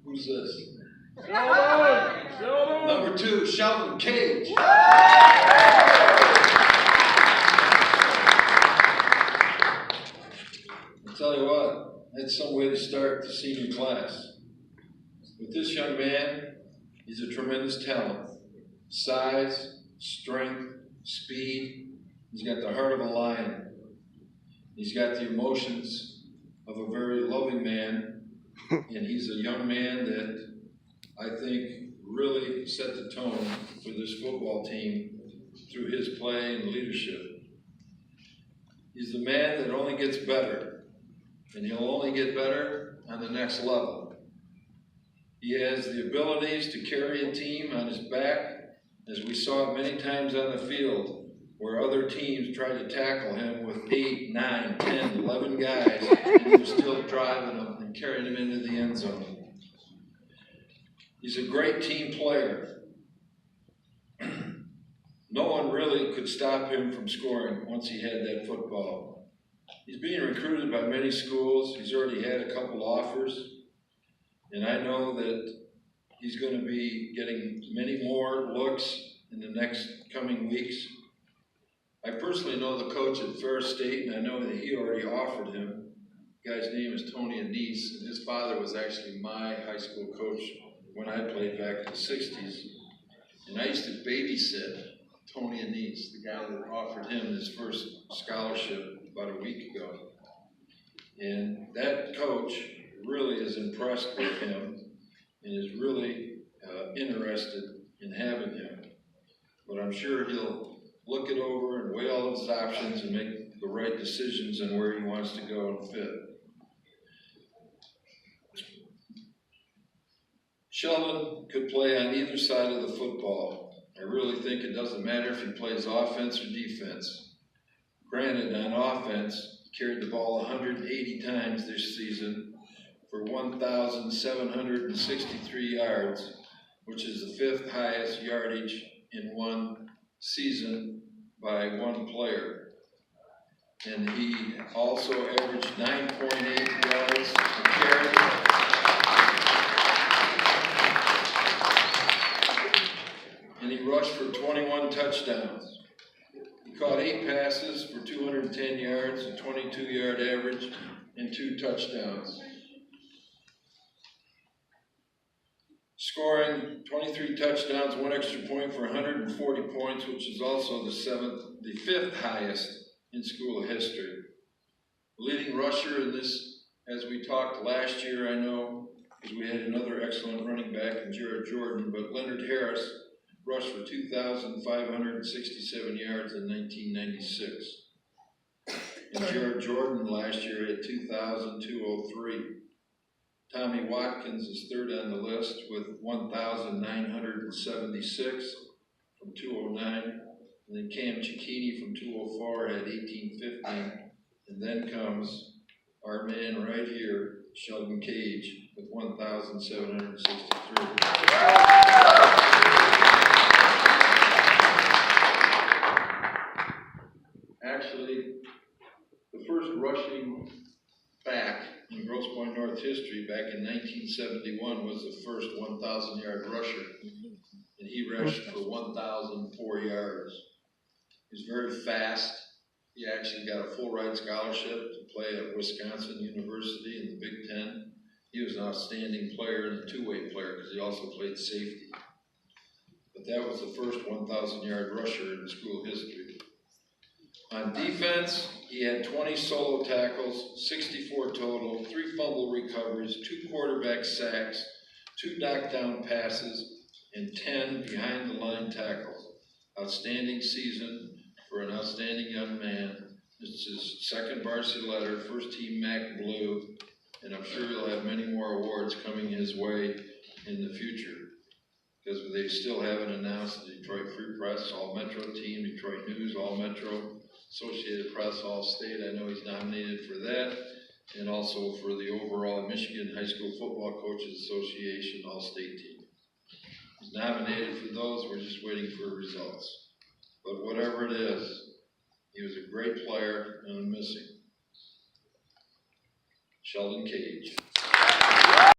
Who's this? Sheldon! Number 2, Sheldon Cage. I'll tell you what, that's some way to start the senior class. With this young man, he's a tremendous talent. Size, strength, speed. He's got the heart of a lion. He's got the emotions of a very loving man. And he's a young man that I think really set the tone for this football team through his play and leadership. He's the man that only gets better, and he'll only get better on the next level. He has the abilities to carry a team on his back, as we saw it many times on the field, where other teams tried to tackle him with 8, 9, 10, 11 guys, and he was still driving them and carrying them into the end zone. He's a great team player. No one really could stop him from scoring once he had that football. He's being recruited by many schools. He's already had a couple offers. And I know that he's going to be getting many more looks in the next coming weeks. I personally know the coach at Ferris State, and I know that he already offered him. The guy's name is Tony Anise, and his father was actually my high school coach when I played back in the 60s. And I used to babysit Tony Anise, the guy that offered him his first scholarship about a week ago. And that coach really is impressed with him and is really interested in having him. But I'm sure he'll look it over and weigh all of his options and make the right decisions on where he wants to go and fit. Sheldon could play on either side of the football. I really think it doesn't matter if he plays offense or defense. Granted, on offense, he carried the ball 180 times this season for 1,763 yards, which is the 5th highest yardage in one season by one player. And he also averaged 9.8 yards per carry. And he rushed for 21 touchdowns. He caught 8 passes for 210 yards, a 22-yard average, and 2 touchdowns. Scoring 23 touchdowns, 1 extra point for 140 points, which is also the 5th highest in school history. The leading rusher in this, as we talked last year, I know, because we had another excellent running back in Jared Jordan, but Leonard Harris rushed for 2,567 yards in 1996. And Jared Jordan last year had 2,203. Tommy Watkins is 3rd on the list with 1,976 from 209. And then Cam Cicchini from 204 had 1,815. And then comes our man right here, Sheldon Cage, with 1,763. Actually, the first rushing back in Grosse Pointe North history back in 1971 was the first 1,000-yard rusher, and he rushed for 1,004 yards. He was very fast. He actually got a full ride scholarship to play at Wisconsin University in the Big Ten. He was an outstanding player and a two-way player because he also played safety. But that was the first 1,000-yard rusher in school history. On defense, he had 20 solo tackles, 64 total, 3 fumble recoveries, 2 quarterback sacks, 2 knockdown passes, and 10 behind-the-line tackles. Outstanding season for an outstanding young man. This is his 2nd varsity letter, 1st team MAC Blue, and I'm sure he'll have many more awards coming his way in the future, because they still haven't announced the Detroit Free Press All-Metro team, Detroit News All-Metro, Associated Press All-State. I know he's nominated for that, and also for the overall Michigan High School Football Coaches Association All-State team. He's nominated for those. We're just waiting for results. But whatever it is, he was a great player, and I'm missing Sheldon Cage.